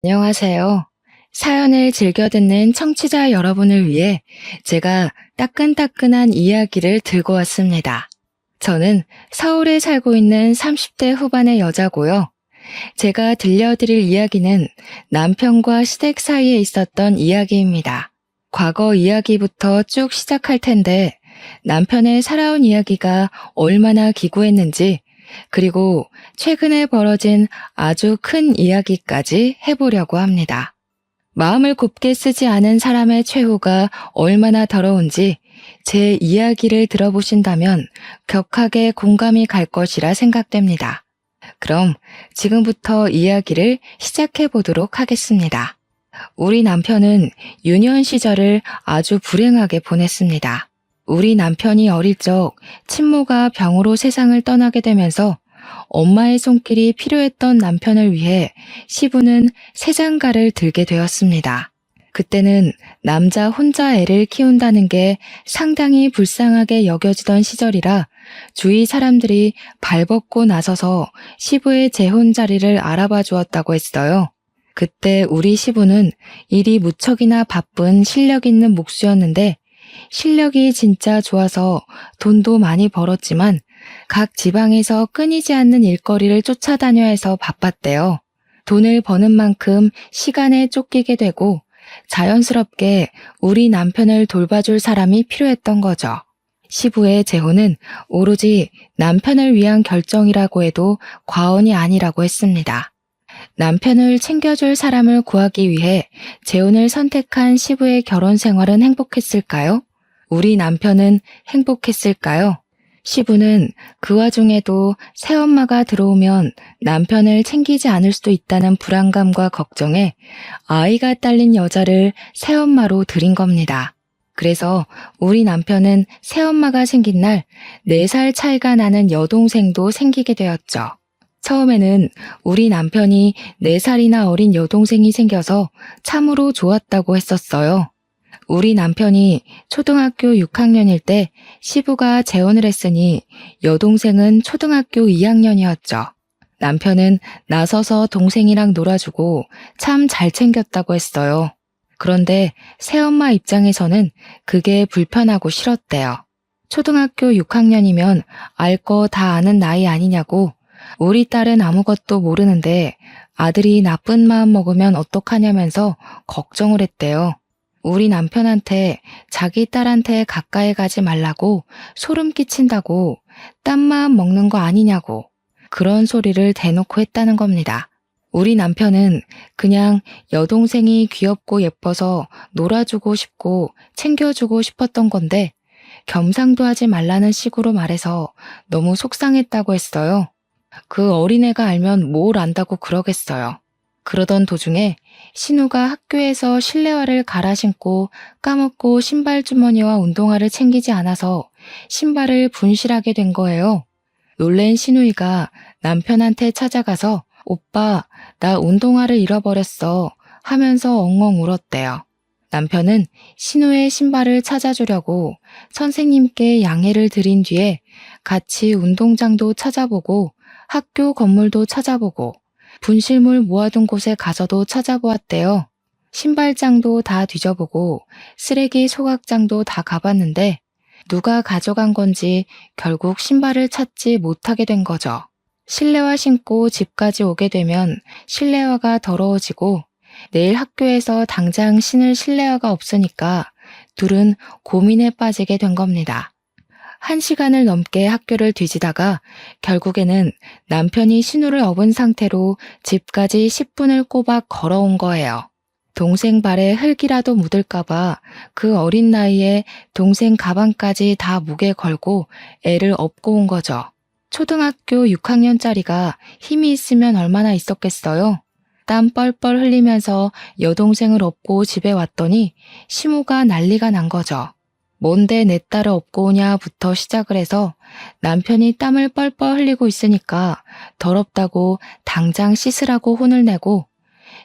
안녕하세요. 사연을 즐겨 듣는 청취자 여러분을 위해 제가 따끈따끈한 이야기를 들고 왔습니다. 저는 서울에 살고 있는 30대 후반의 여자고요. 제가 들려드릴 이야기는 남편과 시댁 사이에 있었던 이야기입니다. 과거 이야기부터 쭉 시작할 텐데 남편의 살아온 이야기가 얼마나 기구했는지, 그리고 최근에 벌어진 아주 큰 이야기까지 해보려고 합니다. 마음을 곱게 쓰지 않은 사람의 최후가 얼마나 더러운지 제 이야기를 들어보신다면 격하게 공감이 갈 것이라 생각됩니다. 그럼 지금부터 이야기를 시작해 보도록 하겠습니다. 우리 남편은 유년 시절을 아주 불행하게 보냈습니다. 우리 남편이 어릴 적 친모가 병으로 세상을 떠나게 되면서 엄마의 손길이 필요했던 남편을 위해 시부는 새장가를 들게 되었습니다. 그때는 남자 혼자 애를 키운다는 게 상당히 불쌍하게 여겨지던 시절이라 주위 사람들이 발벗고 나서서 시부의 재혼 자리를 알아봐 주었다고 했어요. 그때 우리 시부는 일이 무척이나 바쁜 실력 있는 목수였는데, 실력이 진짜 좋아서 돈도 많이 벌었지만 각 지방에서 끊이지 않는 일거리를 쫓아다녀야 해서 바빴대요. 돈을 버는 만큼 시간에 쫓기게 되고 자연스럽게 우리 남편을 돌봐줄 사람이 필요했던 거죠. 시부의 재혼은 오로지 남편을 위한 결정이라고 해도 과언이 아니라고 했습니다. 남편을 챙겨줄 사람을 구하기 위해 재혼을 선택한 시부의 결혼 생활은 행복했을까요? 우리 남편은 행복했을까요? 시부는 그 와중에도 새엄마가 들어오면 남편을 챙기지 않을 수도 있다는 불안감과 걱정에 아이가 딸린 여자를 새엄마로 들인 겁니다. 그래서 우리 남편은 새엄마가 생긴 날 4살 차이가 나는 여동생도 생기게 되었죠. 처음에는 우리 남편이 4살이나 어린 여동생이 생겨서 참으로 좋았다고 했었어요. 우리 남편이 초등학교 6학년일 때 시부가 재혼을 했으니 여동생은 초등학교 2학년이었죠. 남편은 나서서 동생이랑 놀아주고 참 잘 챙겼다고 했어요. 그런데 새엄마 입장에서는 그게 불편하고 싫었대요. 초등학교 6학년이면 알 거 다 아는 나이 아니냐고, 우리 딸은 아무것도 모르는데 아들이 나쁜 마음 먹으면 어떡하냐면서 걱정을 했대요. 우리 남편한테 자기 딸한테 가까이 가지 말라고, 소름 끼친다고, 딴 마음 먹는 거 아니냐고 그런 소리를 대놓고 했다는 겁니다. 우리 남편은 그냥 여동생이 귀엽고 예뻐서 놀아주고 싶고 챙겨주고 싶었던 건데 겸상도 하지 말라는 식으로 말해서 너무 속상했다고 했어요. 그 어린애가 알면 뭘 안다고 그러겠어요. 그러던 도중에 신우가 학교에서 실내화를 갈아 신고 까먹고 신발 주머니와 운동화를 챙기지 않아서 신발을 분실하게 된 거예요. 놀란 신우이가 남편한테 찾아가서 "오빠, 나 운동화를 잃어버렸어" 하면서 엉엉 울었대요. 남편은 신우의 신발을 찾아주려고 선생님께 양해를 드린 뒤에 같이 운동장도 찾아보고 학교 건물도 찾아보고 분실물 모아둔 곳에 가서도 찾아보았대요. 신발장도 다 뒤져보고 쓰레기 소각장도 다 가봤는데 누가 가져간 건지 결국 신발을 찾지 못하게 된 거죠. 실내화 신고 집까지 오게 되면 실내화가 더러워지고 내일 학교에서 당장 신을 실내화가 없으니까 둘은 고민에 빠지게 된 겁니다. 1시간을 넘게 학교를 뒤지다가 결국에는 남편이 신우를 업은 상태로 집까지 10분을 꼬박 걸어온 거예요. 동생 발에 흙이라도 묻을까봐 그 어린 나이에 동생 가방까지 다 무게 걸고 애를 업고 온 거죠. 초등학교 6학년짜리가 힘이 있으면 얼마나 있었겠어요? 땀 뻘뻘 흘리면서 여동생을 업고 집에 왔더니 시무가 난리가 난 거죠. 뭔데 내 딸을 업고 오냐부터 시작을 해서 남편이 땀을 뻘뻘 흘리고 있으니까 더럽다고 당장 씻으라고 혼을 내고,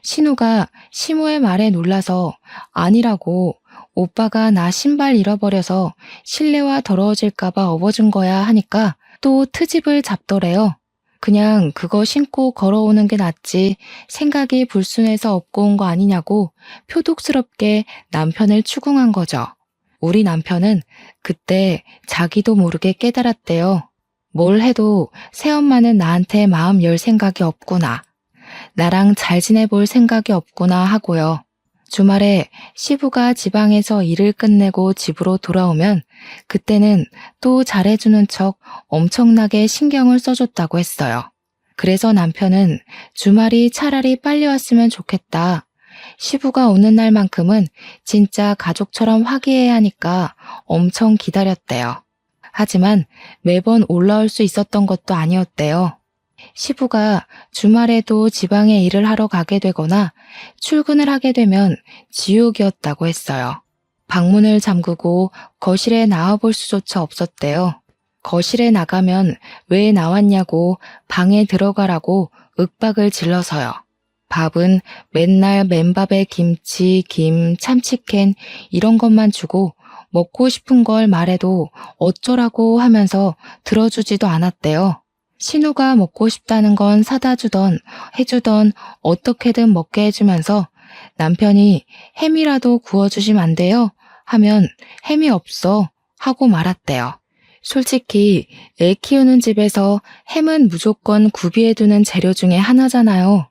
신우가 시무의 말에 놀라서 아니라고, 오빠가 나 신발 잃어버려서 실내화 더러워질까봐 업어준 거야 하니까 또 트집을 잡더래요. 그냥 그거 신고 걸어오는 게 낫지 생각이 불순해서 업고 온 거 아니냐고 표독스럽게 남편을 추궁한 거죠. 우리 남편은 그때 자기도 모르게 깨달았대요. 뭘 해도 새엄마는 나한테 마음 열 생각이 없구나. 나랑 잘 지내볼 생각이 없구나 하고요. 주말에 시부가 지방에서 일을 끝내고 집으로 돌아오면 그때는 또 잘해주는 척 엄청나게 신경을 써줬다고 했어요. 그래서 남편은 주말이 차라리 빨리 왔으면 좋겠다. 시부가 오는 날만큼은 진짜 가족처럼 화기애애하니까 하니까 엄청 기다렸대요. 하지만 매번 올라올 수 있었던 것도 아니었대요. 시부가 주말에도 지방에 일을 하러 가게 되거나 출근을 하게 되면 지옥이었다고 했어요. 방문을 잠그고 거실에 나와볼 수조차 없었대요. 거실에 나가면 왜 나왔냐고 방에 들어가라고 윽박을 질러서요. 밥은 맨날 맨밥에 김치, 김, 참치캔 이런 것만 주고 먹고 싶은 걸 말해도 어쩌라고 하면서 들어주지도 않았대요. 신우가 먹고 싶다는 건 사다 주던 해주던 어떻게든 먹게 해주면서 남편이 햄이라도 구워주시면 안 돼요? 하면 햄이 없어 하고 말았대요. 솔직히 애 키우는 집에서 햄은 무조건 구비해두는 재료 중에 하나잖아요.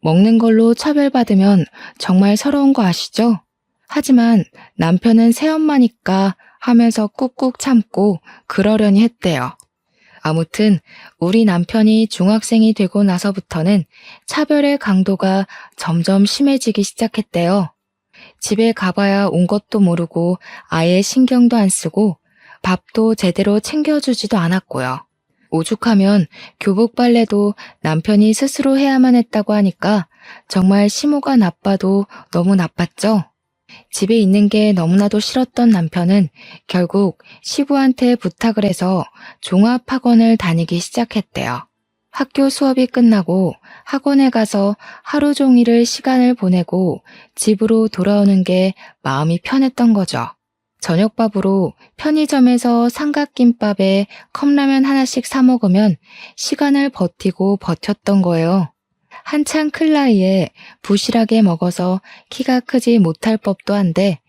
먹는 걸로 차별받으면 정말 서러운 거 아시죠? 하지만 남편은 새엄마니까 하면서 꾹꾹 참고 그러려니 했대요. 아무튼 우리 남편이 중학생이 되고 나서부터는 차별의 강도가 점점 심해지기 시작했대요. 집에 가봐야 온 것도 모르고 아예 신경도 안 쓰고 밥도 제대로 챙겨주지도 않았고요. 오죽하면 교복 빨래도 남편이 스스로 해야만 했다고 하니까 정말 심호가 나빠도 너무 나빴죠. 집에 있는 게 너무나도 싫었던 남편은 결국 시부한테 부탁을 해서 종합학원을 다니기 시작했대요. 학교 수업이 끝나고 학원에 가서 하루 종일을 시간을 보내고 집으로 돌아오는 게 마음이 편했던 거죠. 저녁밥으로 편의점에서 삼각김밥에 컵라면 하나씩 사 먹으면 시간을 버티고 버텼던 거예요. 한창 클 나이에 부실하게 먹어서 키가 크지 못할 법도 한데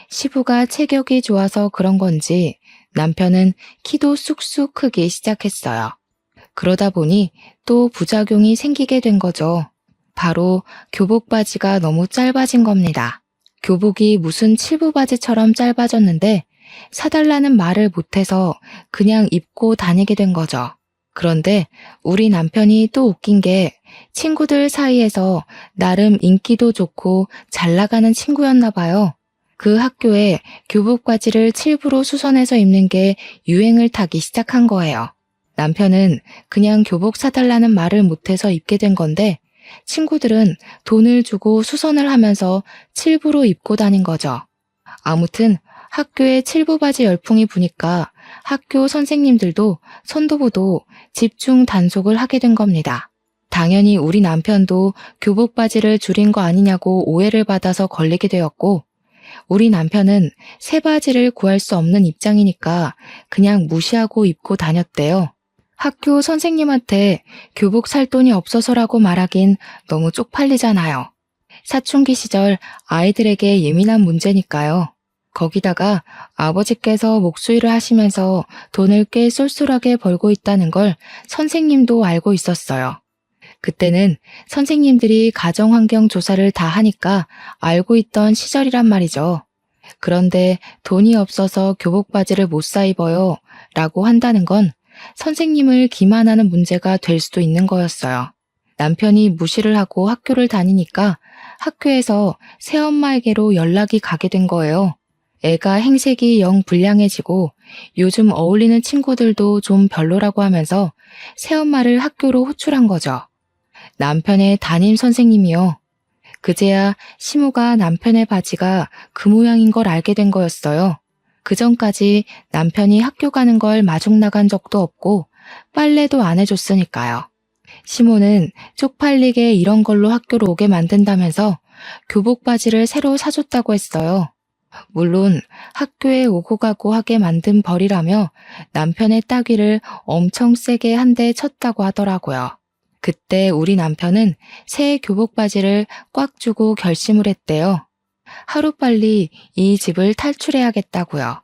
시부가 체격이 좋아서 그런 건지 남편은 키도 쑥쑥 크기 시작했어요. 그러다 보니 또 부작용이 생기게 된 거죠. 바로 교복 바지가 너무 짧아진 겁니다. 교복이 무슨 칠부 바지처럼 짧아졌는데 사달라는 말을 못해서 그냥 입고 다니게 된 거죠. 그런데 우리 남편이 또 웃긴 게 친구들 사이에서 나름 인기도 좋고 잘 나가는 친구였나 봐요. 그 학교에 교복 바지를 칠부로 수선해서 입는 게 유행을 타기 시작한 거예요. 남편은 그냥 교복 사달라는 말을 못해서 입게 된 건데 친구들은 돈을 주고 수선을 하면서 칠부로 입고 다닌 거죠. 아무튼 학교에 칠부 바지 열풍이 부니까 학교 선생님들도 선도부도 집중 단속을 하게 된 겁니다. 당연히 우리 남편도 교복 바지를 줄인 거 아니냐고 오해를 받아서 걸리게 되었고 우리 남편은 새 바지를 구할 수 없는 입장이니까 그냥 무시하고 입고 다녔대요. 학교 선생님한테 교복 살 돈이 없어서라고 말하긴 너무 쪽팔리잖아요. 사춘기 시절 아이들에게 예민한 문제니까요. 거기다가 아버지께서 목수일을 하시면서 돈을 꽤 쏠쏠하게 벌고 있다는 걸 선생님도 알고 있었어요. 그때는 선생님들이 가정환경 조사를 다 하니까 알고 있던 시절이란 말이죠. 그런데 돈이 없어서 교복 바지를 못 사 입어요 라고 한다는 건 선생님을 기만하는 문제가 될 수도 있는 거였어요. 남편이 무시를 하고 학교를 다니니까 학교에서 새엄마에게로 연락이 가게 된 거예요. 애가 행색이 영 불량해지고 요즘 어울리는 친구들도 좀 별로라고 하면서 새엄마를 학교로 호출한 거죠. 남편의 담임 선생님이요. 그제야 시모가 남편의 바지가 그 모양인 걸 알게 된 거였어요. 그 전까지 남편이 학교 가는 걸 마중 나간 적도 없고 빨래도 안 해줬으니까요. 시모는 쪽팔리게 이런 걸로 학교로 오게 만든다면서 교복 바지를 새로 사줬다고 했어요. 물론 학교에 오고 가고 하게 만든 벌이라며 남편의 따귀를 엄청 세게 한 대 쳤다고 하더라고요. 그때 우리 남편은 새 교복 바지를 꽉 쥐고 결심을 했대요. 하루빨리 이 집을 탈출해야겠다고요.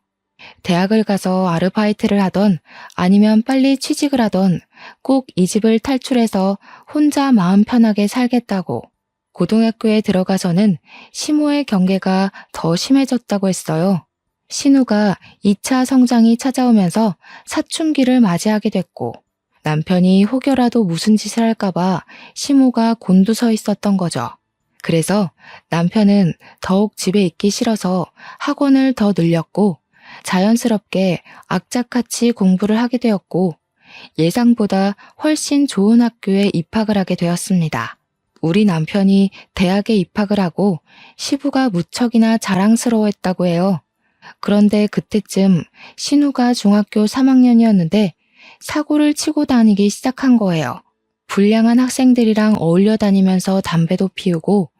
대학을 가서 아르바이트를 하던 아니면 빨리 취직을 하던 꼭 이 집을 탈출해서 혼자 마음 편하게 살겠다고. 고등학교에 들어가서는 시모의 경계가 더 심해졌다고 했어요. 신우가 2차 성장이 찾아오면서 사춘기를 맞이하게 됐고 남편이 혹여라도 무슨 짓을 할까봐 시모가 곤두서 있었던 거죠. 그래서 남편은 더욱 집에 있기 싫어서 학원을 더 늘렸고 자연스럽게 악착같이 공부를 하게 되었고 예상보다 훨씬 좋은 학교에 입학을 하게 되었습니다. 우리 남편이 대학에 입학을 하고 시부가 무척이나 자랑스러워했다고 해요. 그런데 그때쯤 신우가 중학교 3학년이었는데 사고를 치고 다니기 시작한 거예요. 불량한 학생들이랑 어울려 다니면서 담배도 피우고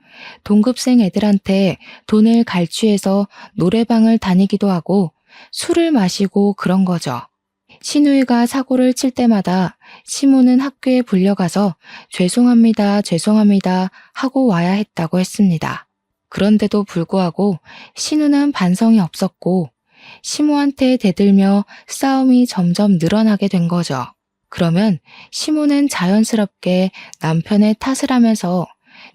동급생 애들한테 돈을 갈취해서 노래방을 다니기도 하고 술을 마시고 그런 거죠. 신우이가 사고를 칠 때마다 시모는 학교에 불려가서 죄송합니다, 죄송합니다 하고 와야 했다고 했습니다. 그런데도 불구하고 신우는 반성이 없었고 시모한테 대들며 싸움이 점점 늘어나게 된 거죠. 그러면 시모는 자연스럽게 남편의 탓을 하면서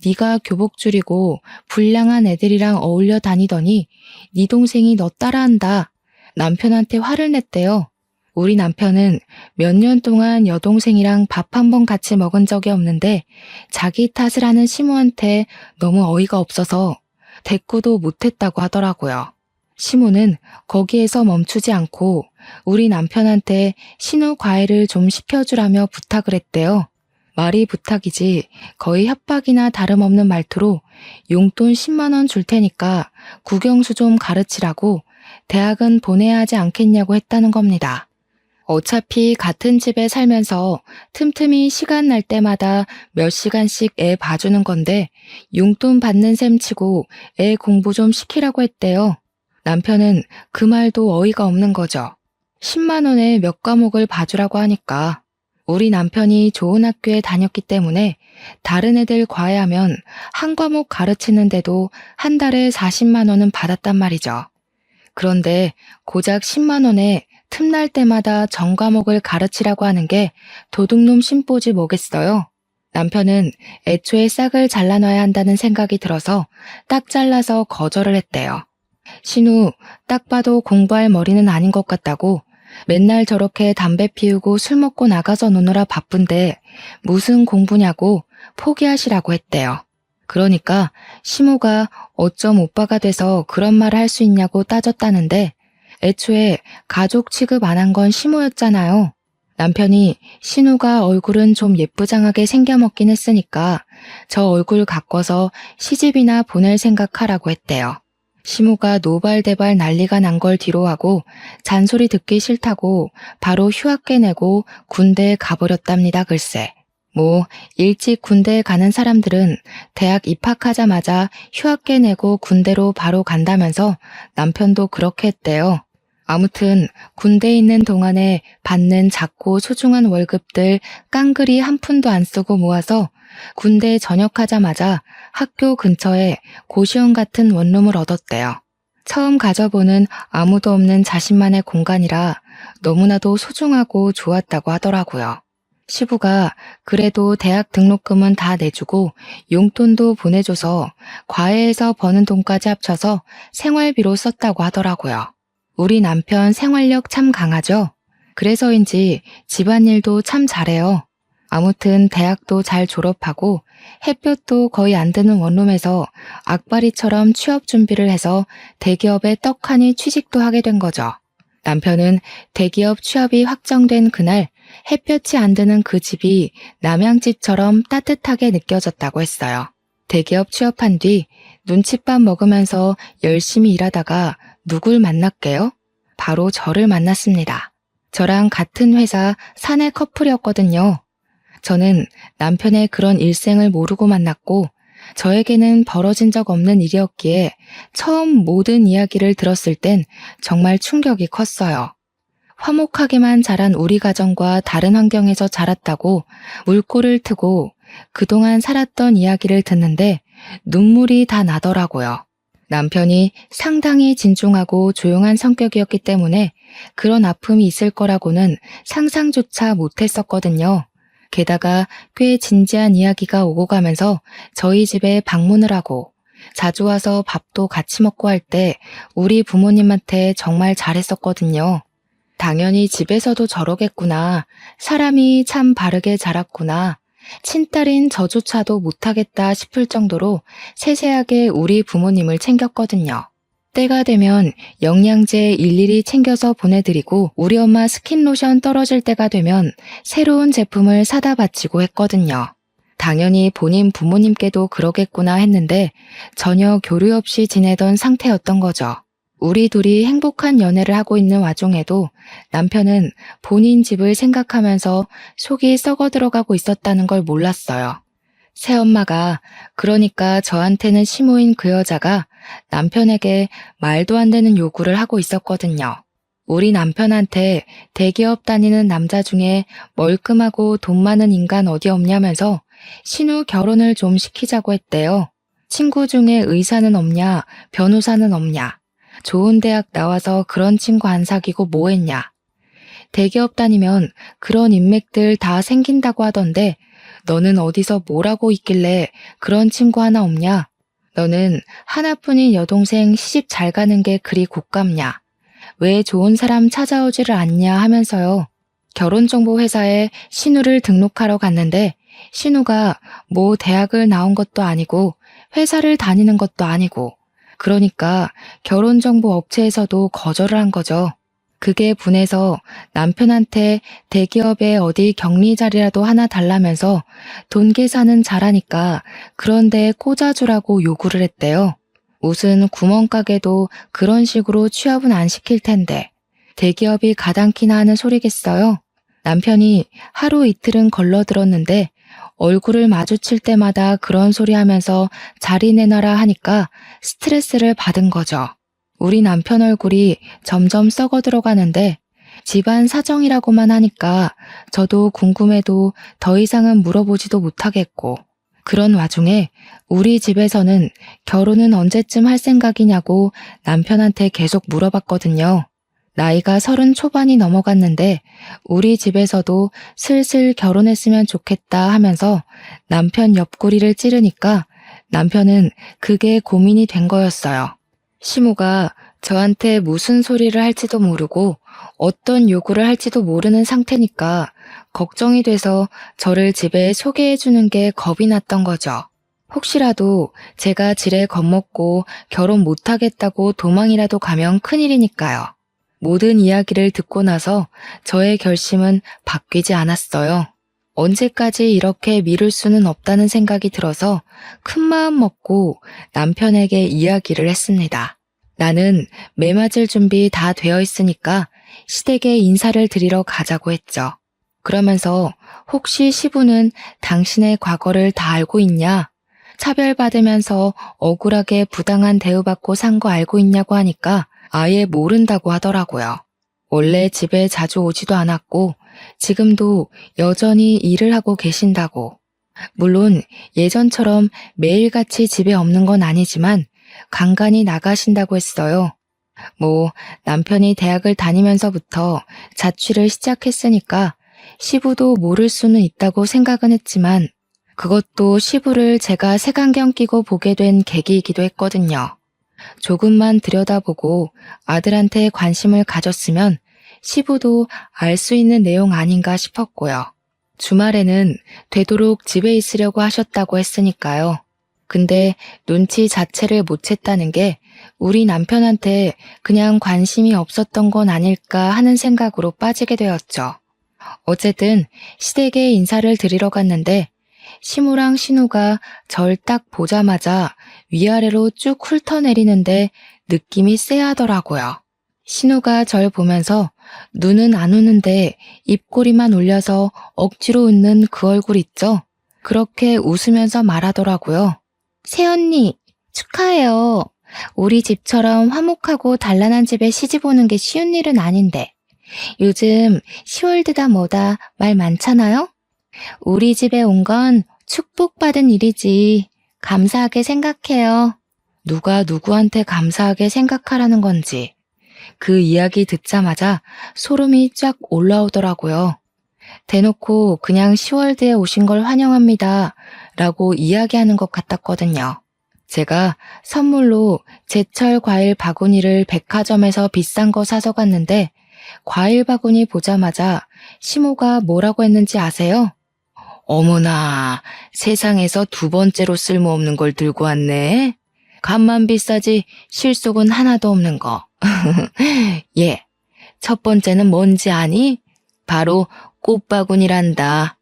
네가 교복 줄이고 불량한 애들이랑 어울려 다니더니 네 동생이 너 따라한다. 남편한테 화를 냈대요. 우리 남편은 몇 년 동안 여동생이랑 밥 한 번 같이 먹은 적이 없는데 자기 탓을 하는 시모한테 너무 어이가 없어서 대꾸도 못했다고 하더라고요. 시모는 거기에서 멈추지 않고 우리 남편한테 신우 과외를 좀 시켜주라며 부탁을 했대요. 말이 부탁이지 거의 협박이나 다름없는 말투로 용돈 10만 원 줄 테니까 국영수 좀 가르치라고 대학은 보내야 하지 않겠냐고 했다는 겁니다. 어차피 같은 집에 살면서 틈틈이 시간 날 때마다 몇 시간씩 애 봐주는 건데 용돈 받는 셈 치고 애 공부 좀 시키라고 했대요. 남편은 그 말도 어이가 없는 거죠. 10만 원에 몇 과목을 봐주라고 하니까 우리 남편이 좋은 학교에 다녔기 때문에 다른 애들 과외하면 한 과목 가르치는데도 한 달에 40만 원은 받았단 말이죠. 그런데 고작 10만 원에 틈날 때마다 전 과목을 가르치라고 하는 게 도둑놈 심보지 뭐겠어요. 남편은 애초에 싹을 잘라놔야 한다는 생각이 들어서 딱 잘라서 거절을 했대요. 신우, 딱 봐도 공부할 머리는 아닌 것 같다고 맨날 저렇게 담배 피우고 술 먹고 나가서 노느라 바쁜데 무슨 공부냐고 포기하시라고 했대요. 그러니까 시모가 어쩜 오빠가 돼서 그런 말을 할 수 있냐고 따졌다는데 애초에 가족 취급 안 한 건 시모였잖아요. 남편이 신우가 얼굴은 좀 예쁘장하게 생겨먹긴 했으니까 저 얼굴 가꿔서 시집이나 보낼 생각하라고 했대요. 시모가 노발대발 난리가 난 걸 뒤로하고 잔소리 듣기 싫다고 바로 휴학계 내고 군대에 가버렸답니다. 글쎄. 일찍 군대에 가는 사람들은 대학 입학하자마자 휴학계 내고 군대로 바로 간다면서 남편도 그렇게 했대요. 아무튼 군대에 있는 동안에 받는 작고 소중한 월급들 깡그리 한 푼도 안 쓰고 모아서 군대에 전역하자마자 학교 근처에 고시원 같은 원룸을 얻었대요. 처음 가져보는 아무도 없는 자신만의 공간이라 너무나도 소중하고 좋았다고 하더라고요. 시부가 그래도 대학 등록금은 다 내주고 용돈도 보내줘서 과외에서 버는 돈까지 합쳐서 생활비로 썼다고 하더라고요. 우리 남편 생활력 참 강하죠? 그래서인지 집안일도 참 잘해요. 아무튼 대학도 잘 졸업하고 햇볕도 거의 안 드는 원룸에서 악바리처럼 취업 준비를 해서 대기업에 떡하니 취직도 하게 된 거죠. 남편은 대기업 취업이 확정된 그날 햇볕이 안 드는 그 집이 남양집처럼 따뜻하게 느껴졌다고 했어요. 대기업 취업한 뒤 눈칫밥 먹으면서 열심히 일하다가 누굴 만났게요? 바로 저를 만났습니다. 저랑 같은 회사 사내 커플이었거든요. 저는 남편의 그런 일생을 모르고 만났고 저에게는 벌어진 적 없는 일이었기에 처음 모든 이야기를 들었을 땐 정말 충격이 컸어요. 화목하게만 자란 우리 가정과 다른 환경에서 자랐다고 물꼬를 트고 그동안 살았던 이야기를 듣는데 눈물이 다 나더라고요. 남편이 상당히 진중하고 조용한 성격이었기 때문에 그런 아픔이 있을 거라고는 상상조차 못했었거든요. 게다가 꽤 진지한 이야기가 오고 가면서 저희 집에 방문을 하고 자주 와서 밥도 같이 먹고 할 때 우리 부모님한테 정말 잘했었거든요. 당연히 집에서도 저러겠구나. 사람이 참 바르게 자랐구나. 친딸인 저조차도 못하겠다 싶을 정도로 세세하게 우리 부모님을 챙겼거든요. 때가 되면 영양제 일일이 챙겨서 보내드리고 우리 엄마 스킨로션 떨어질 때가 되면 새로운 제품을 사다 바치고 했거든요. 당연히 본인 부모님께도 그러겠구나 했는데 전혀 교류 없이 지내던 상태였던 거죠. 우리 둘이 행복한 연애를 하고 있는 와중에도 남편은 본인 집을 생각하면서 속이 썩어 들어가고 있었다는 걸 몰랐어요. 새엄마가 그러니까 저한테는 시모인 그 여자가 남편에게 말도 안 되는 요구를 하고 있었거든요. 우리 남편한테 대기업 다니는 남자 중에 멀끔하고 돈 많은 인간 어디 없냐면서 신우 결혼을 좀 시키자고 했대요. 친구 중에 의사는 없냐, 변호사는 없냐. 좋은 대학 나와서 그런 친구 안 사귀고 뭐 했냐. 대기업 다니면 그런 인맥들 다 생긴다고 하던데 너는 어디서 뭐라고 있길래 그런 친구 하나 없냐? 너는 하나뿐인 여동생 시집 잘 가는 게 그리 곶감냐? 왜 좋은 사람 찾아오지를 않냐 하면서요. 결혼정보회사에 신우를 등록하러 갔는데 신우가 뭐 대학을 나온 것도 아니고 회사를 다니는 것도 아니고 그러니까 결혼정보 업체에서도 거절을 한 거죠. 그게 분해서 남편한테 대기업에 어디 격리 자리라도 하나 달라면서 돈 계산은 잘하니까 그런 데에 꽂아주라고 요구를 했대요. 무슨 구멍가게도 그런 식으로 취업은 안 시킬 텐데 대기업이 가당키나 하는 소리겠어요? 남편이 하루 이틀은 걸러들었는데 얼굴을 마주칠 때마다 그런 소리 하면서 자리 내놔라 하니까 스트레스를 받은 거죠. 우리 남편 얼굴이 점점 썩어 들어가는데 집안 사정이라고만 하니까 저도 궁금해도 더 이상은 물어보지도 못하겠고 그런 와중에 우리 집에서는 결혼은 언제쯤 할 생각이냐고 남편한테 계속 물어봤거든요. 나이가 30 초반이 넘어갔는데 우리 집에서도 슬슬 결혼했으면 좋겠다 하면서 남편 옆구리를 찌르니까 남편은 그게 고민이 된 거였어요. 시모가 저한테 무슨 소리를 할지도 모르고 어떤 요구를 할지도 모르는 상태니까 걱정이 돼서 저를 집에 소개해 주는 게 겁이 났던 거죠. 혹시라도 제가 지레 겁먹고 결혼 못하겠다고 도망이라도 가면 큰일이니까요. 모든 이야기를 듣고 나서 저의 결심은 바뀌지 않았어요. 언제까지 이렇게 미룰 수는 없다는 생각이 들어서 큰 마음 먹고 남편에게 이야기를 했습니다. 나는 매 맞을 준비 다 되어 있으니까 시댁에 인사를 드리러 가자고 했죠. 그러면서 혹시 시부는 당신의 과거를 다 알고 있냐? 차별받으면서 억울하게 부당한 대우받고 산 거 알고 있냐고 하니까 아예 모른다고 하더라고요. 원래 집에 자주 오지도 않았고 지금도 여전히 일을 하고 계신다고. 물론 예전처럼 매일같이 집에 없는 건 아니지만 간간히 나가신다고 했어요. 뭐 남편이 대학을 다니면서부터 자취를 시작했으니까 시부도 모를 수는 있다고 생각은 했지만 그것도 시부를 제가 색안경 끼고 보게 된 계기이기도 했거든요. 조금만 들여다보고 아들한테 관심을 가졌으면 시부도 알 수 있는 내용 아닌가 싶었고요. 주말에는 되도록 집에 있으려고 하셨다고 했으니까요. 근데 눈치 자체를 못 챘다는 게 우리 남편한테 그냥 관심이 없었던 건 아닐까 하는 생각으로 빠지게 되었죠. 어쨌든 시댁에 인사를 드리러 갔는데 시무랑 신우가 절 딱 보자마자 위아래로 쭉 훑어내리는데 느낌이 쎄하더라고요. 신우가 절 보면서 눈은 안 우는데 입꼬리만 올려서 억지로 웃는 그 얼굴 있죠? 그렇게 웃으면서 말하더라고요. 새언니, 축하해요. 우리 집처럼 화목하고 단란한 집에 시집 오는 게 쉬운 일은 아닌데. 요즘 시월드다 뭐다 말 많잖아요? 우리 집에 온 건 축복받은 일이지. 감사하게 생각해요. 누가 누구한테 감사하게 생각하라는 건지. 그 이야기 듣자마자 소름이 쫙 올라오더라고요. 대놓고 그냥 시월드에 오신 걸 환영합니다. 라고 이야기하는 것 같았거든요. 제가 선물로 제철 과일 바구니를 백화점에서 비싼 거 사서 갔는데 과일 바구니 보자마자 시모가 뭐라고 했는지 아세요? 어머나, 세상에서 두 번째로 쓸모없는 걸 들고 왔네. 값만 비싸지 실속은 하나도 없는 거. 예, 첫 번째는 뭔지 아니? 바로 꽃바구니란다.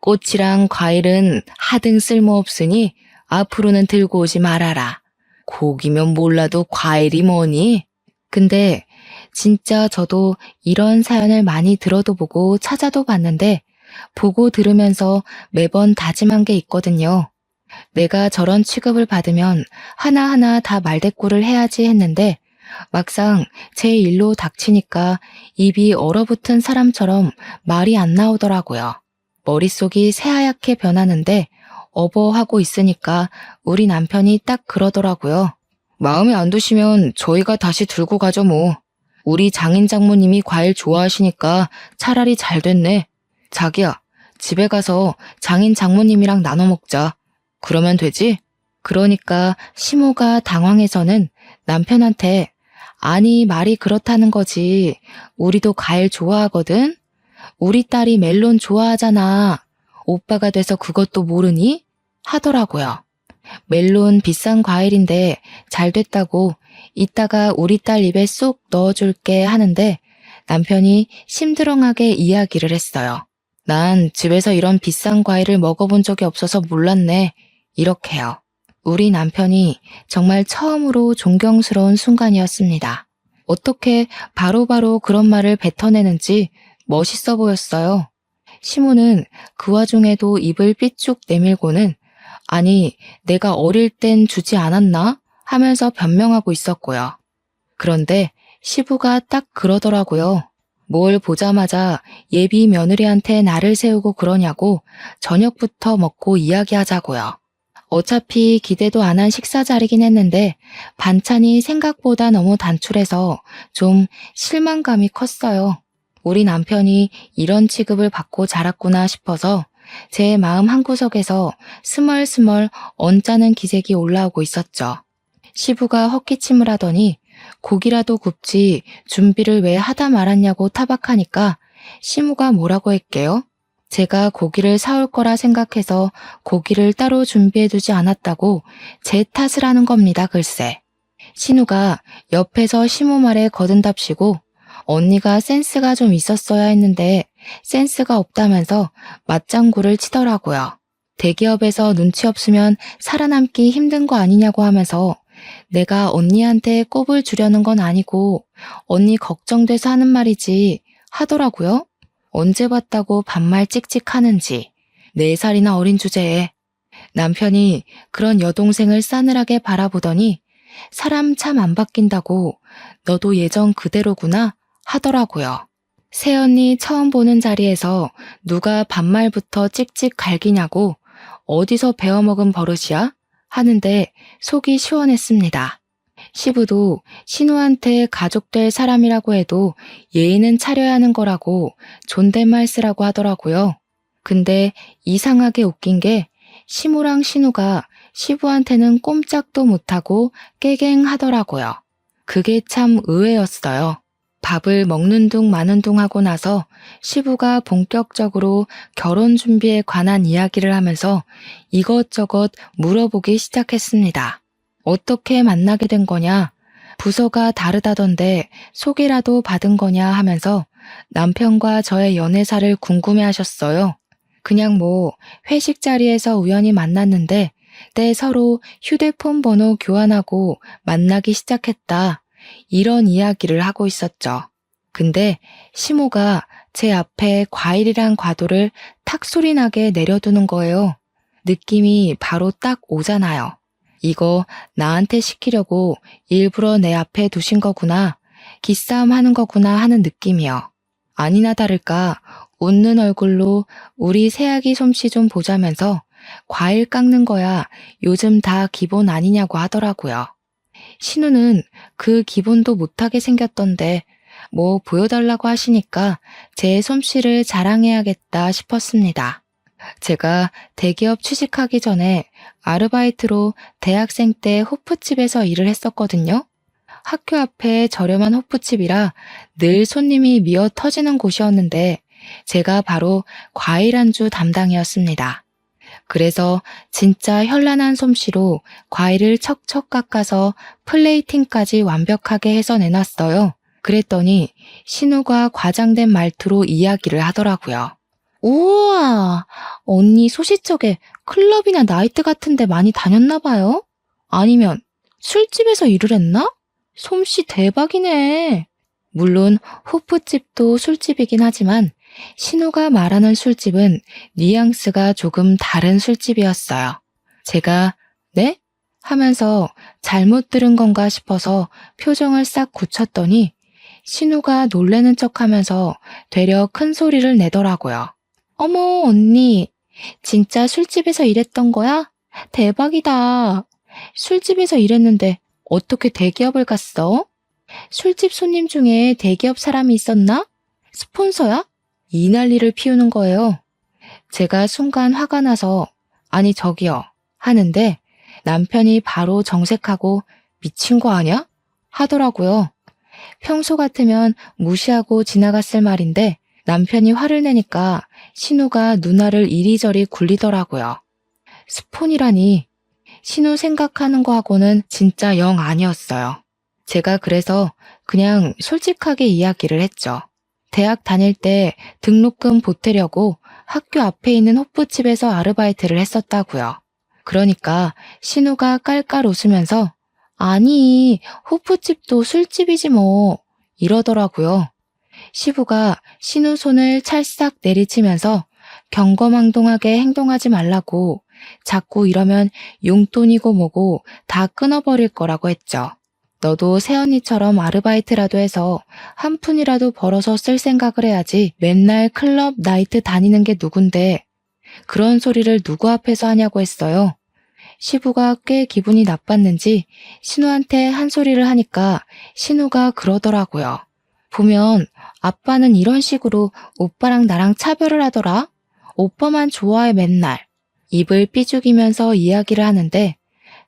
꽃이랑 과일은 하등 쓸모없으니 앞으로는 들고 오지 말아라. 고기면 몰라도 과일이 뭐니? 근데 진짜 저도 이런 사연을 많이 들어도 보고 찾아도 봤는데 보고 들으면서 매번 다짐한 게 있거든요. 내가 저런 취급을 받으면 하나하나 다 말대꾸를 해야지 했는데 막상 제 일로 닥치니까 입이 얼어붙은 사람처럼 말이 안 나오더라고요. 머릿속이 새하얗게 변하는데 어버하고 있으니까 우리 남편이 딱 그러더라고요. 마음에 안 드시면 저희가 다시 들고 가죠 뭐. 우리 장인 장모님이 과일 좋아하시니까 차라리 잘 됐네. 자기야, 집에 가서 장인 장모님이랑 나눠 먹자. 그러면 되지? 그러니까 시모가 당황해서는 남편한테 아니 말이 그렇다는 거지. 우리도 과일 좋아하거든. 우리 딸이 멜론 좋아하잖아. 오빠가 돼서 그것도 모르니? 하더라고요. 멜론 비싼 과일인데 잘 됐다고 이따가 우리 딸 입에 쏙 넣어줄게 하는데 남편이 심드렁하게 이야기를 했어요. 난 집에서 이런 비싼 과일을 먹어본 적이 없어서 몰랐네. 이렇게요. 우리 남편이 정말 처음으로 존경스러운 순간이었습니다. 어떻게 바로바로 그런 말을 뱉어내는지 멋있어 보였어요. 시모는 그 와중에도 입을 삐쭉 내밀고는 아니, 내가 어릴 땐 주지 않았나? 하면서 변명하고 있었고요. 그런데 시부가 딱 그러더라고요. 뭘 보자마자 예비 며느리한테 나를 세우고 그러냐고 저녁부터 먹고 이야기하자고요. 어차피 기대도 안 한 식사 자리긴 했는데 반찬이 생각보다 너무 단출해서 좀 실망감이 컸어요. 우리 남편이 이런 취급을 받고 자랐구나 싶어서 제 마음 한구석에서 스멀스멀 언짢은 기색이 올라오고 있었죠. 시부가 헛기침을 하더니 고기라도 굽지 준비를 왜 하다 말았냐고 타박하니까 시무가 뭐라고 했게요? 제가 고기를 사올 거라 생각해서 고기를 따로 준비해두지 않았다고 제 탓을 하는 겁니다, 글쎄. 신우가 옆에서 시무 말에 거든답시고 언니가 센스가 좀 있었어야 했는데 센스가 없다면서 맞장구를 치더라고요. 대기업에서 눈치 없으면 살아남기 힘든 거 아니냐고 하면서 내가 언니한테 꼽을 주려는 건 아니고 언니 걱정돼서 하는 말이지 하더라고요. 언제 봤다고 반말 찍찍하는지 4살이나 어린 주제에 남편이 그런 여동생을 싸늘하게 바라보더니 사람 참 안 바뀐다고 너도 예전 그대로구나 하더라고요. 새언니 처음 보는 자리에서 누가 반말부터 찍찍 갈기냐고 어디서 배워먹은 버릇이야? 하는데 속이 시원했습니다. 시부도 신우한테 가족될 사람이라고 해도 예의는 차려야 하는 거라고 존댓말 쓰라고 하더라고요. 근데 이상하게 웃긴 게 시무랑 신우가 시부한테는 꼼짝도 못하고 깨갱하더라고요. 그게 참 의외였어요. 밥을 먹는 둥 마는 둥 하고 나서 시부가 본격적으로 결혼 준비에 관한 이야기를 하면서 이것저것 물어보기 시작했습니다. 어떻게 만나게 된 거냐? 부서가 다르다던데 소개라도 받은 거냐 하면서 남편과 저의 연애사를 궁금해 하셨어요. 그냥 뭐 회식 자리에서 우연히 만났는데 때 서로 휴대폰 번호 교환하고 만나기 시작했다. 이런 이야기를 하고 있었죠. 근데 시모가 제 앞에 과일이란 과도를 탁 소리 나게 내려두는 거예요. 느낌이 바로 딱 오잖아요. 이거 나한테 시키려고 일부러 내 앞에 두신 거구나. 기싸움 하는 거구나 하는 느낌이요. 아니나 다를까 웃는 얼굴로 우리 새아기 솜씨 좀 보자면서 과일 깎는 거야 요즘 다 기본 아니냐고 하더라고요. 신우는 그 기본도 못하게 생겼던데 뭐 보여달라고 하시니까 제 솜씨를 자랑해야겠다 싶었습니다. 제가 대기업 취직하기 전에 아르바이트로 대학생 때 호프집에서 일을 했었거든요. 학교 앞에 저렴한 호프집이라 늘 손님이 미어 터지는 곳이었는데 제가 바로 과일 안주 담당이었습니다. 그래서 진짜 현란한 솜씨로 과일을 척척 깎아서 플레이팅까지 완벽하게 해서 내놨어요. 그랬더니 신우가 과장된 말투로 이야기를 하더라고요. 우와, 언니 소시적에 클럽이나 나이트 같은 데 많이 다녔나 봐요? 아니면 술집에서 일을 했나? 솜씨 대박이네. 물론 호프집도 술집이긴 하지만 신우가 말하는 술집은 뉘앙스가 조금 다른 술집이었어요. 제가 네? 하면서 잘못 들은 건가 싶어서 표정을 싹 굳혔더니 신우가 놀래는 척하면서 되려 큰 소리를 내더라고요. 어머 언니, 진짜 술집에서 일했던 거야? 대박이다. 술집에서 일했는데 어떻게 대기업을 갔어? 술집 손님 중에 대기업 사람이 있었나? 스폰서야? 이 난리를 피우는 거예요. 제가 순간 화가 나서 아니 저기요 하는데 남편이 바로 정색하고 미친 거 아냐? 하더라고요. 평소 같으면 무시하고 지나갔을 말인데 남편이 화를 내니까 신우가 누나를 이리저리 굴리더라고요. 스폰이라니 신우 생각하는 거하고는 진짜 영 아니었어요. 제가 그래서 그냥 솔직하게 이야기를 했죠. 대학 다닐 때 등록금 보태려고 학교 앞에 있는 호프집에서 아르바이트를 했었다고요. 그러니까 신우가 깔깔 웃으면서 아니, 호프집도 술집이지 뭐 이러더라고요. 시부가 신우 손을 찰싹 내리치면서 경거망동하게 행동하지 말라고 자꾸 이러면 용돈이고 뭐고 다 끊어버릴 거라고 했죠. 너도 새언니처럼 아르바이트라도 해서 한 푼이라도 벌어서 쓸 생각을 해야지 맨날 클럽 나이트 다니는 게 누군데 그런 소리를 누구 앞에서 하냐고 했어요. 시부가 꽤 기분이 나빴는지 신우한테 한 소리를 하니까 신우가 그러더라고요. 보면 아빠는 이런 식으로 오빠랑 나랑 차별을 하더라. 오빠만 좋아해 맨날. 입을 삐죽이면서 이야기를 하는데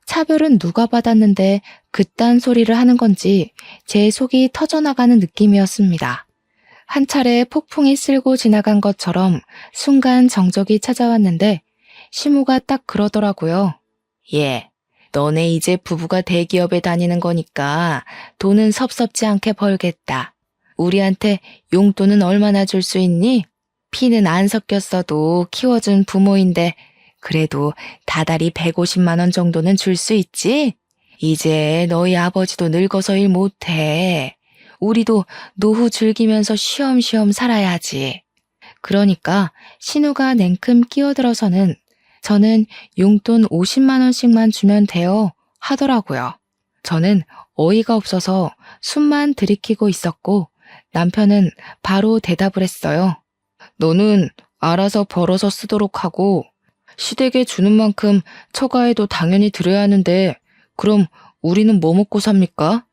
차별은 누가 받았는데 그딴 소리를 하는 건지 제 속이 터져나가는 느낌이었습니다. 한 차례 폭풍이 쓸고 지나간 것처럼 순간 정적이 찾아왔는데 시무가 딱 그러더라고요. 예, 너네 이제 부부가 대기업에 다니는 거니까 돈은 섭섭지 않게 벌겠다. 우리한테 용돈은 얼마나 줄 수 있니? 피는 안 섞였어도 키워준 부모인데 그래도 다달이 150만 원 정도는 줄 수 있지? 이제 너희 아버지도 늙어서 일 못해. 우리도 노후 즐기면서 쉬엄쉬엄 살아야지. 그러니까 신우가 냉큼 끼어들어서는 저는 용돈 50만 원씩만 주면 돼요 하더라고요. 저는 어이가 없어서 숨만 들이키고 있었고 남편은 바로 대답을 했어요. 너는 알아서 벌어서 쓰도록 하고 시댁에 주는 만큼 처가에도 당연히 드려야 하는데 그럼 우리는 뭐 먹고 삽니까?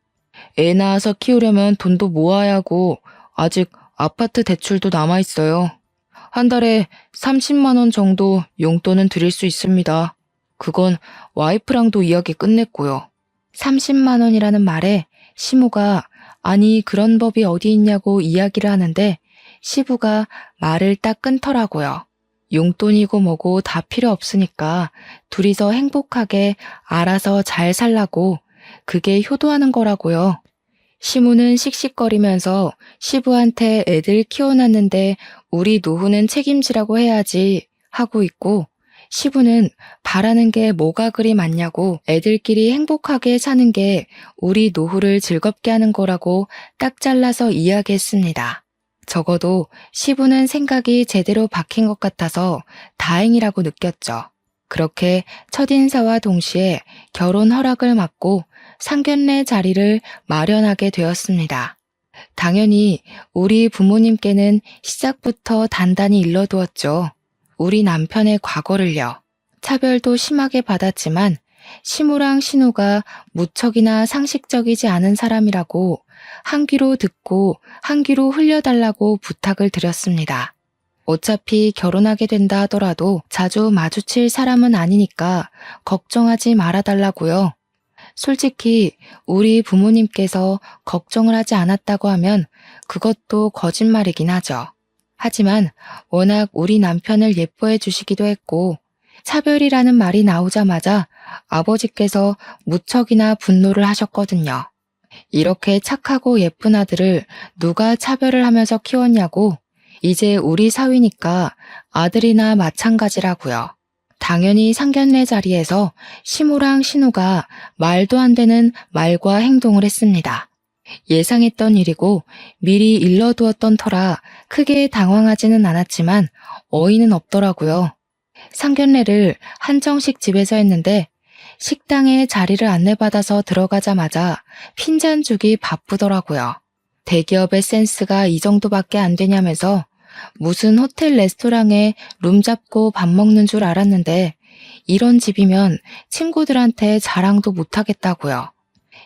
애 낳아서 키우려면 돈도 모아야 하고 아직 아파트 대출도 남아있어요. 한 달에 30만 원 정도 용돈은 드릴 수 있습니다. 그건 와이프랑도 이야기 끝냈고요. 30만 원이라는 말에 시모가 아니 그런 법이 어디 있냐고 이야기를 하는데 시부가 말을 딱 끊더라고요. 용돈이고 뭐고 다 필요 없으니까 둘이서 행복하게 알아서 잘 살라고 그게 효도하는 거라고요. 시무는 씩씩거리면서 시부한테 애들 키워놨는데 우리 노후는 책임지라고 해야지 하고 있고 시부는 바라는 게 뭐가 그리 많냐고 애들끼리 행복하게 사는 게 우리 노후를 즐겁게 하는 거라고 딱 잘라서 이야기했습니다. 적어도 시부는 생각이 제대로 박힌 것 같아서 다행이라고 느꼈죠. 그렇게 첫인사와 동시에 결혼 허락을 받고 상견례 자리를 마련하게 되었습니다. 당연히 우리 부모님께는 시작부터 단단히 일러두었죠. 우리 남편의 과거를요. 차별도 심하게 받았지만 시무랑 신우가 무척이나 상식적이지 않은 사람이라고 한 귀로 듣고 한 귀로 흘려달라고 부탁을 드렸습니다. 어차피 결혼하게 된다 하더라도 자주 마주칠 사람은 아니니까 걱정하지 말아달라고요. 솔직히 우리 부모님께서 걱정을 하지 않았다고 하면 그것도 거짓말이긴 하죠. 하지만 워낙 우리 남편을 예뻐해 주시기도 했고 차별이라는 말이 나오자마자 아버지께서 무척이나 분노를 하셨거든요. 이렇게 착하고 예쁜 아들을 누가 차별을 하면서 키웠냐고 이제 우리 사위니까 아들이나 마찬가지라고요. 당연히 상견례 자리에서 시무랑 신우가 말도 안 되는 말과 행동을 했습니다. 예상했던 일이고 미리 일러두었던 터라 크게 당황하지는 않았지만 어이는 없더라고요. 상견례를 한정식 집에서 했는데 식당에 자리를 안내받아서 들어가자마자 핀잔 주기 바쁘더라고요. 대기업의 센스가 이 정도밖에 안 되냐면서 무슨 호텔 레스토랑에 룸 잡고 밥 먹는 줄 알았는데 이런 집이면 친구들한테 자랑도 못하겠다고요.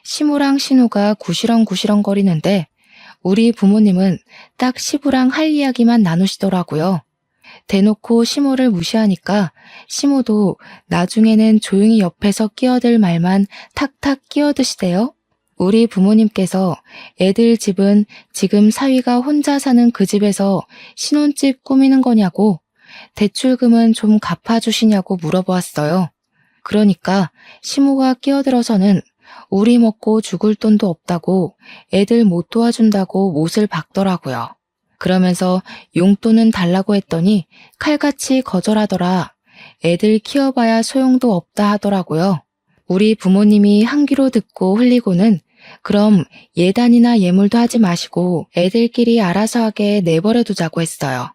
시무랑 신우가 구시렁구시렁 거리는데 우리 부모님은 딱 시부랑 할 이야기만 나누시더라고요. 대놓고 시무를 무시하니까 시무도 나중에는 조용히 옆에서 끼어들 말만 탁탁 끼어드시대요. 우리 부모님께서 애들 집은 지금 사위가 혼자 사는 그 집에서 신혼집 꾸미는 거냐고 대출금은 좀 갚아주시냐고 물어보았어요. 그러니까 시무가 끼어들어서는 우리 먹고 죽을 돈도 없다고 애들 못 도와준다고 못을 박더라고요. 그러면서 용돈은 달라고 했더니 칼같이 거절하더라. 애들 키워봐야 소용도 없다 하더라고요. 우리 부모님이 한 귀로 듣고 흘리고는 그럼 예단이나 예물도 하지 마시고 애들끼리 알아서 하게 내버려 두자고 했어요.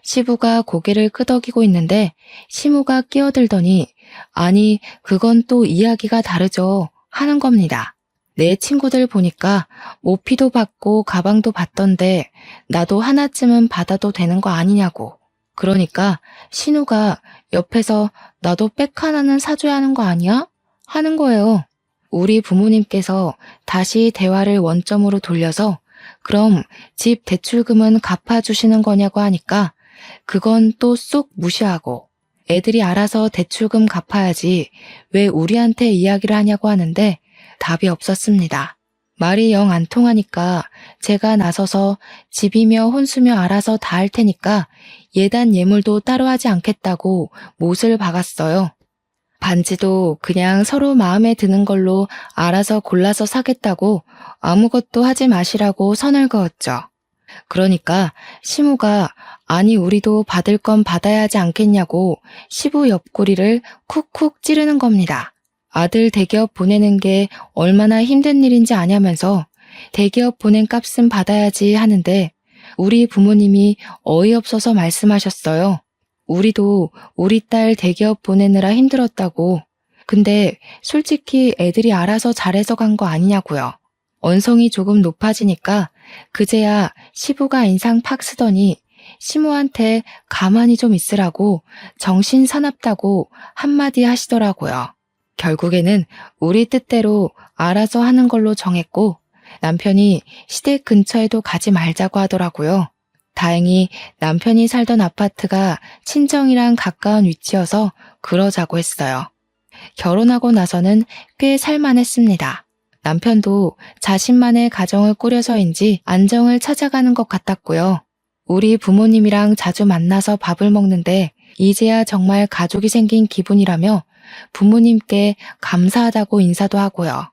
시부가 고개를 끄덕이고 있는데 시무가 끼어들더니 아니 그건 또 이야기가 다르죠 하는 겁니다. 내 친구들 보니까 모피도 받고 가방도 받던데 나도 하나쯤은 받아도 되는 거 아니냐고. 그러니까 신우가 옆에서 나도 백 하나는 사줘야 하는 거 아니야? 하는 거예요. 우리 부모님께서 다시 대화를 원점으로 돌려서 그럼 집 대출금은 갚아주시는 거냐고 하니까 그건 또 쏙 무시하고 애들이 알아서 대출금 갚아야지 왜 우리한테 이야기를 하냐고 하는데 답이 없었습니다. 말이 영 안 통하니까 제가 나서서 집이며 혼수며 알아서 다 할 테니까 예단 예물도 따로 하지 않겠다고 못을 박았어요. 반지도 그냥 서로 마음에 드는 걸로 알아서 골라서 사겠다고 아무것도 하지 마시라고 선을 그었죠. 그러니까 시무가 아니 우리도 받을 건 받아야 하지 않겠냐고 시부 옆구리를 쿡쿡 찌르는 겁니다. 아들 대기업 보내는 게 얼마나 힘든 일인지 아냐면서 대기업 보낸 값은 받아야지 하는데 우리 부모님이 어이없어서 말씀하셨어요. 우리도 우리 딸 대기업 보내느라 힘들었다고. 근데 솔직히 애들이 알아서 잘해서 간 거 아니냐고요. 언성이 조금 높아지니까 그제야 시부가 인상 팍 쓰더니 시무한테 가만히 좀 있으라고 정신 사납다고 한마디 하시더라고요. 결국에는 우리 뜻대로 알아서 하는 걸로 정했고 남편이 시댁 근처에도 가지 말자고 하더라고요. 다행히 남편이 살던 아파트가 친정이랑 가까운 위치여서 그러자고 했어요. 결혼하고 나서는 꽤 살만했습니다. 남편도 자신만의 가정을 꾸려서인지 안정을 찾아가는 것 같았고요. 우리 부모님이랑 자주 만나서 밥을 먹는데 이제야 정말 가족이 생긴 기분이라며 부모님께 감사하다고 인사도 하고요.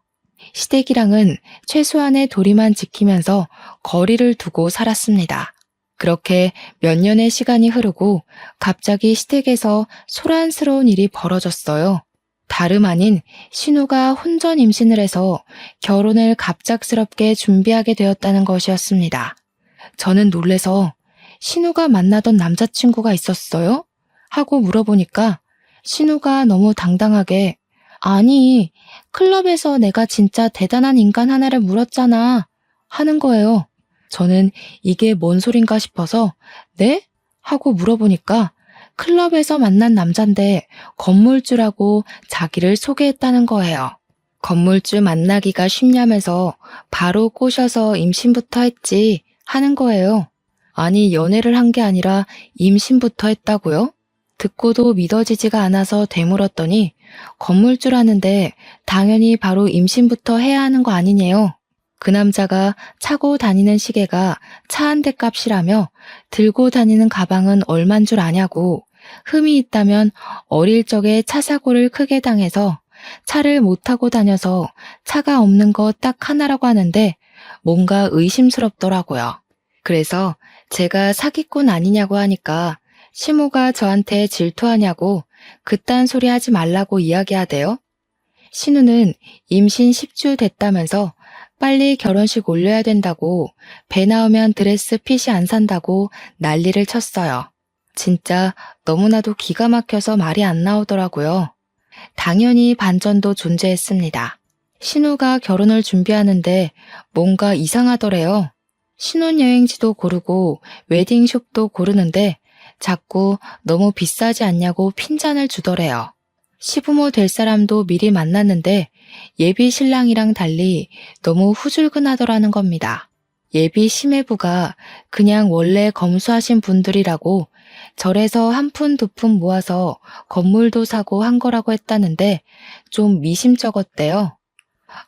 시댁이랑은 최소한의 도리만 지키면서 거리를 두고 살았습니다. 그렇게 몇 년의 시간이 흐르고 갑자기 시댁에서 소란스러운 일이 벌어졌어요. 다름 아닌 신우가 혼전 임신을 해서 결혼을 갑작스럽게 준비하게 되었다는 것이었습니다. 저는 놀래서 신우가 만나던 남자친구가 있었어요? 하고 물어보니까 신우가 너무 당당하게 아니, 클럽에서 내가 진짜 대단한 인간 하나를 물었잖아 하는 거예요. 저는 이게 뭔 소린가 싶어서 네? 하고 물어보니까 클럽에서 만난 남잔데 건물주라고 자기를 소개했다는 거예요. 건물주 만나기가 쉽냐면서 바로 꼬셔서 임신부터 했지 하는 거예요. 아니, 연애를 한 게 아니라 임신부터 했다고요? 듣고도 믿어지지가 않아서 되물었더니 건물주라는데 당연히 바로 임신부터 해야 하는 거 아니냐요. 그 남자가 차고 다니는 시계가 차 한 대 값이라며 들고 다니는 가방은 얼만 줄 아냐고 흠이 있다면 어릴 적에 차 사고를 크게 당해서 차를 못 타고 다녀서 차가 없는 거 딱 하나라고 하는데 뭔가 의심스럽더라고요. 그래서 제가 사기꾼 아니냐고 하니까 시모가 저한테 질투하냐고 그딴 소리 하지 말라고 이야기하대요. 신우는 임신 10주 됐다면서 빨리 결혼식 올려야 된다고 배 나오면 드레스 핏이 안 산다고 난리를 쳤어요. 진짜 너무나도 기가 막혀서 말이 안 나오더라고요. 당연히 반전도 존재했습니다. 신우가 결혼을 준비하는데 뭔가 이상하더래요. 신혼여행지도 고르고 웨딩숍도 고르는데 자꾸 너무 비싸지 않냐고 핀잔을 주더래요. 시부모 될 사람도 미리 만났는데 예비 신랑이랑 달리 너무 후줄근하더라는 겁니다. 예비 시매부가 그냥 원래 검소하신 분들이라고 절에서 한 푼 두 푼 모아서 건물도 사고 한 거라고 했다는데 좀 미심쩍었대요.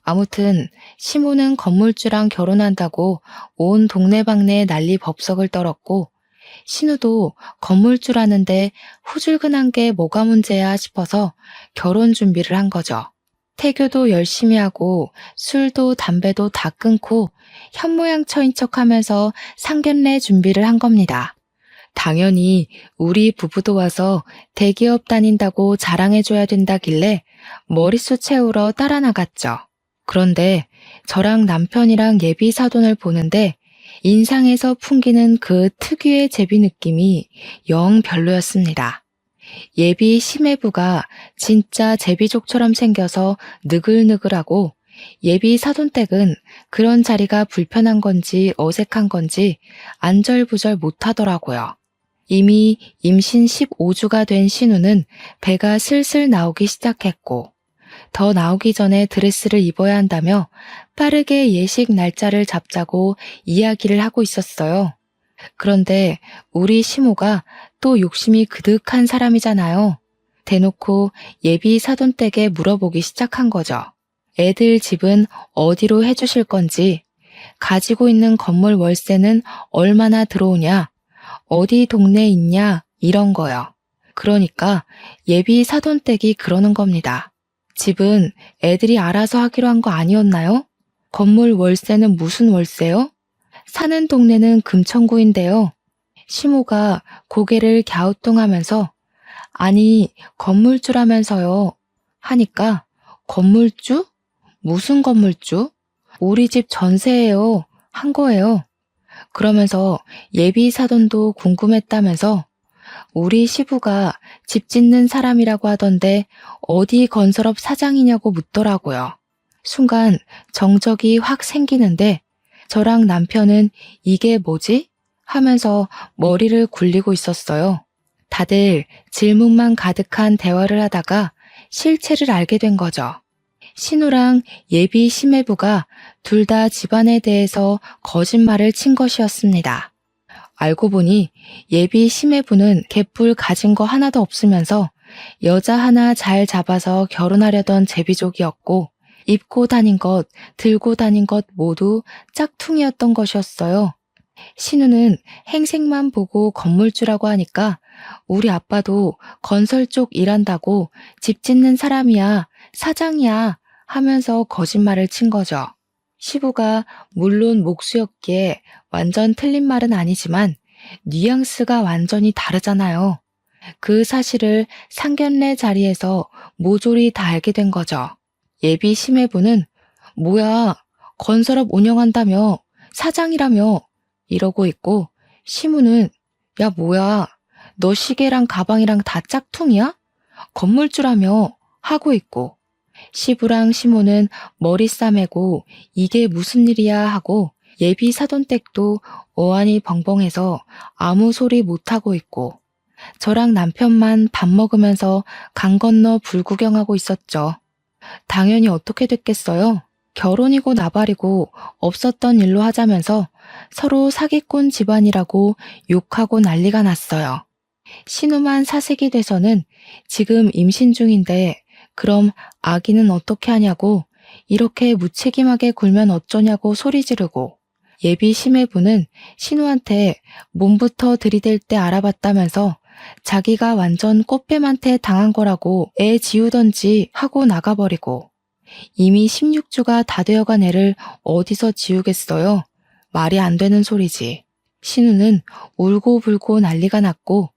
아무튼 시모는 건물주랑 결혼한다고 온 동네방네 난리 법석을 떨었고 신우도 건물주라는데 후줄근한 게 뭐가 문제야 싶어서 결혼 준비를 한 거죠. 태교도 열심히 하고 술도 담배도 다 끊고 현모양처인 척하면서 상견례 준비를 한 겁니다. 당연히 우리 부부도 와서 대기업 다닌다고 자랑해줘야 된다길래 머릿수 채우러 따라 나갔죠. 그런데 저랑 남편이랑 예비 사돈을 보는데 인상에서 풍기는 그 특유의 제비 느낌이 영 별로였습니다. 예비 시매부가 진짜 제비족처럼 생겨서 느글느글하고 예비 사돈댁은 그런 자리가 불편한 건지 어색한 건지 안절부절 못하더라고요. 이미 임신 15주가 된 신우는 배가 슬슬 나오기 시작했고 더 나오기 전에 드레스를 입어야 한다며 빠르게 예식 날짜를 잡자고 이야기를 하고 있었어요. 그런데 우리 시모가 또 욕심이 그득한 사람이잖아요. 대놓고 예비 사돈댁에 물어보기 시작한 거죠. 애들 집은 어디로 해주실 건지, 가지고 있는 건물 월세는 얼마나 들어오냐, 어디 동네에 있냐, 이런 거요. 그러니까 예비 사돈댁이 그러는 겁니다. 집은 애들이 알아서 하기로 한 거 아니었나요? 건물 월세는 무슨 월세요? 사는 동네는 금천구인데요. 시모가 고개를 갸우뚱하면서 아니 건물주라면서요 하니까 건물주? 무슨 건물주? 우리 집 전세예요 한 거예요. 그러면서 예비 사돈도 궁금했다면서 우리 시부가 집 짓는 사람이라고 하던데 어디 건설업 사장이냐고 묻더라고요. 순간 정적이 확 생기는데 저랑 남편은 이게 뭐지? 하면서 머리를 굴리고 있었어요. 다들 질문만 가득한 대화를 하다가 실체를 알게 된 거죠. 신우랑 예비 시매부가 둘 다 집안에 대해서 거짓말을 친 것이었습니다. 알고 보니 예비 시매부는 개뿔 가진 거 하나도 없으면서 여자 하나 잘 잡아서 결혼하려던 제비족이었고 입고 다닌 것, 들고 다닌 것 모두 짝퉁이었던 것이었어요. 신우는 행색만 보고 건물주라고 하니까 우리 아빠도 건설 쪽 일한다고 집 짓는 사람이야, 사장이야 하면서 거짓말을 친 거죠. 시부가 물론 목수였기에 완전 틀린 말은 아니지만 뉘앙스가 완전히 다르잖아요. 그 사실을 상견례 자리에서 모조리 다 알게 된 거죠. 예비 시매부는 뭐야 건설업 운영한다며 사장이라며 이러고 있고 시무는 야 뭐야 너 시계랑 가방이랑 다 짝퉁이야? 건물주라며 하고 있고, 시부랑 시모는 머리 싸매고 이게 무슨 일이야 하고 예비 사돈댁도 어안이 벙벙해서 아무 소리 못하고 있고, 저랑 남편만 밥 먹으면서 강 건너 불구경하고 있었죠. 당연히 어떻게 됐겠어요? 결혼이고 나발이고 없었던 일로 하자면서 서로 사기꾼 집안이라고 욕하고 난리가 났어요. 신우만 사색이 돼서는 지금 임신 중인데 그럼 아기는 어떻게 하냐고 이렇게 무책임하게 굴면 어쩌냐고 소리 지르고, 예비 심해부는 신우한테 몸부터 들이댈 때 알아봤다면서 자기가 완전 꽃뱀한테 당한 거라고 애 지우던지 하고 나가버리고, 이미 16주가 다 되어간 애를 어디서 지우겠어요? 말이 안 되는 소리지. 신우는 울고불고 난리가 났고,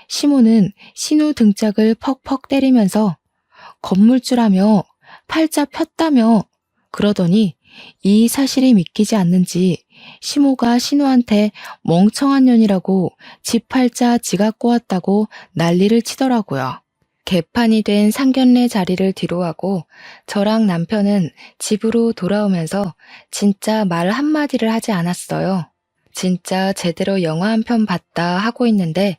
시모는 신우 등짝을 퍽퍽 때리면서 건물주라며 팔자 폈다며 그러더니 이 사실이 믿기지 않는지 시모가 신우한테 멍청한 년이라고 지 팔자 지가 꼬았다고 난리를 치더라고요. 개판이 된 상견례 자리를 뒤로하고 저랑 남편은 집으로 돌아오면서 진짜 말 한마디를 하지 않았어요. 진짜 제대로 영화 한 편 봤다 하고 있는데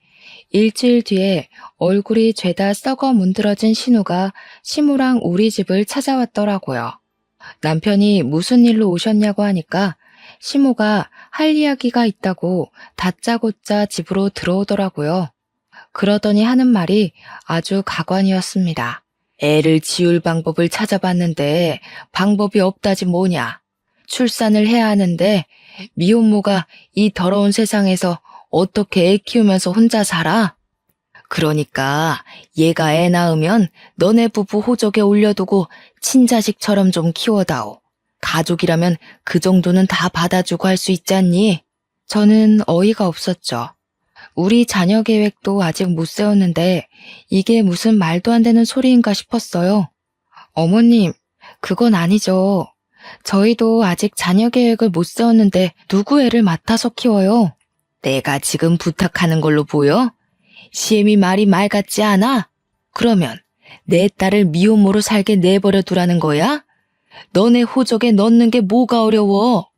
일주일 뒤에 얼굴이 죄다 썩어 문드러진 신우가 시모랑 우리 집을 찾아왔더라고요. 남편이 무슨 일로 오셨냐고 하니까 시모가 할 이야기가 있다고 다짜고짜 집으로 들어오더라고요. 그러더니 하는 말이 아주 가관이었습니다. 애를 지울 방법을 찾아봤는데 방법이 없다지 뭐냐. 출산을 해야 하는데 미혼모가 이 더러운 세상에서 어떻게 애 키우면서 혼자 살아? 그러니까 얘가 애 낳으면 너네 부부 호적에 올려두고 친자식처럼 좀 키워다오. 가족이라면 그 정도는 다 받아주고 할 수 있지 않니? 저는 어이가 없었죠. 우리 자녀 계획도 아직 못 세웠는데 이게 무슨 말도 안 되는 소리인가 싶었어요. 어머님, 그건 아니죠. 저희도 아직 자녀 계획을 못 세웠는데 누구 애를 맡아서 키워요? 내가 지금 부탁하는 걸로 보여? 시엠이 말이 말 같지 않아? 그러면 내 딸을 미혼모로 살게 내버려 두라는 거야? 너네 호적에 넣는 게 뭐가 어려워?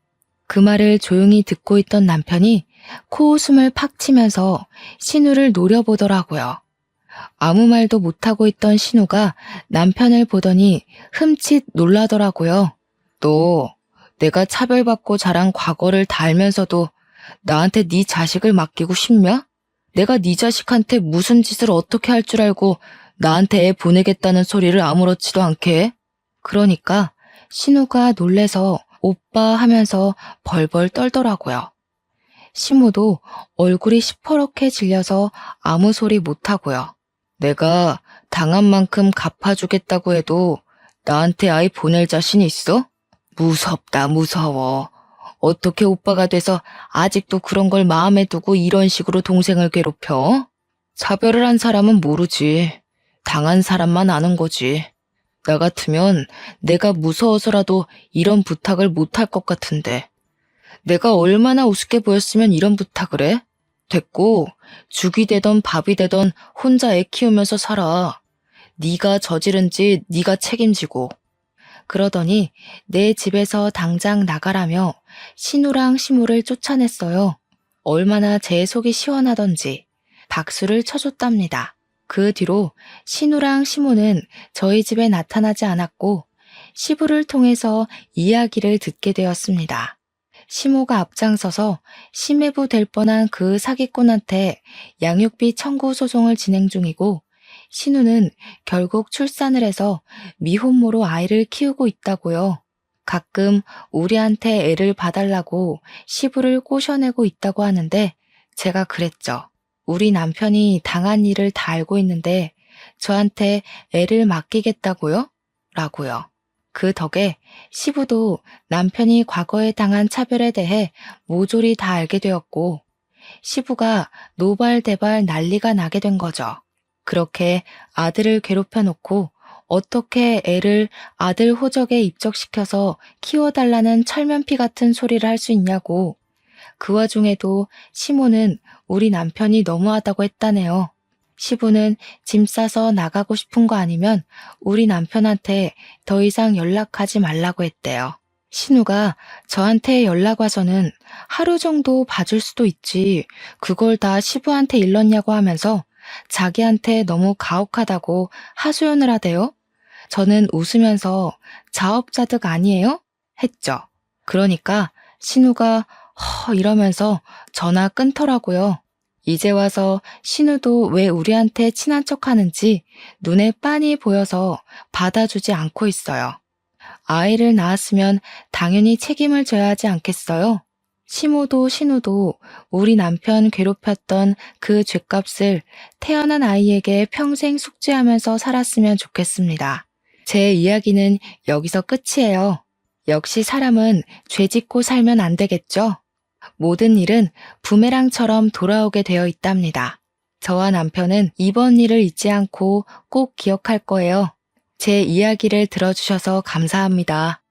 그 말을 조용히 듣고 있던 남편이 코웃음을 팍 치면서 신우를 노려보더라고요. 아무 말도 못하고 있던 신우가 남편을 보더니 흠칫 놀라더라고요. 너 내가 차별받고 자란 과거를 다 알면서도 나한테 네 자식을 맡기고 싶냐? 내가 네 자식한테 무슨 짓을 어떻게 할 줄 알고 나한테 애 보내겠다는 소리를 아무렇지도 않게 해? 그러니까 신우가 놀래서 오빠 하면서 벌벌 떨더라고요. 시모도 얼굴이 시퍼렇게 질려서 아무 소리 못하고요. 내가 당한 만큼 갚아주겠다고 해도 나한테 아이 보낼 자신 있어? 무섭다, 무서워. 어떻게 오빠가 돼서 아직도 그런 걸 마음에 두고 이런 식으로 동생을 괴롭혀? 차별을 한 사람은 모르지. 당한 사람만 아는 거지. 나 같으면 내가 무서워서라도 이런 부탁을 못할 것 같은데. 내가 얼마나 우습게 보였으면 이런 부탁을 해? 됐고, 죽이 되던 밥이 되던 혼자 애 키우면서 살아. 네가 저지른 짓 네가 책임지고. 그러더니 내 집에서 당장 나가라며 신우랑 시모를 쫓아냈어요. 얼마나 제 속이 시원하던지 박수를 쳐줬답니다. 그 뒤로 신우랑 시모는 저희 집에 나타나지 않았고 시부를 통해서 이야기를 듣게 되었습니다. 시모가 앞장서서 심해부 될 뻔한 그 사기꾼한테 양육비 청구 소송을 진행 중이고, 신우는 결국 출산을 해서 미혼모로 아이를 키우고 있다고요. 가끔 우리한테 애를 봐달라고 시부를 꼬셔내고 있다고 하는데 제가 그랬죠. 우리 남편이 당한 일을 다 알고 있는데 저한테 애를 맡기겠다고요? 라고요. 그 덕에 시부도 남편이 과거에 당한 차별에 대해 모조리 다 알게 되었고, 시부가 노발대발 난리가 나게 된 거죠. 그렇게 아들을 괴롭혀 놓고 어떻게 애를 아들 호적에 입적시켜서 키워달라는 철면피 같은 소리를 할 수 있냐고. 그 와중에도 시모는 우리 남편이 너무하다고 했다네요. 시부는 짐 싸서 나가고 싶은 거 아니면 우리 남편한테 더 이상 연락하지 말라고 했대요. 신우가 저한테 연락 와서는 하루 정도 봐줄 수도 있지, 그걸 다 시부한테 일렀냐고 하면서 자기한테 너무 가혹하다고 하소연을 하대요. 저는 웃으면서 자업자득 아니에요? 했죠. 그러니까 신우가 이러면서 전화 끊더라고요. 이제 와서 신우도 왜 우리한테 친한 척 하는지 눈에 빤히 보여서 받아주지 않고 있어요. 아이를 낳았으면 당연히 책임을 져야 하지 않겠어요? 시모도 신우도 우리 남편 괴롭혔던 그 죗값을 태어난 아이에게 평생 숙지하면서 살았으면 좋겠습니다. 제 이야기는 여기서 끝이에요. 역시 사람은 죄 짓고 살면 안 되겠죠? 모든 일은 부메랑처럼 돌아오게 되어 있답니다. 저와 남편은 이번 일을 잊지 않고 꼭 기억할 거예요. 제 이야기를 들어주셔서 감사합니다.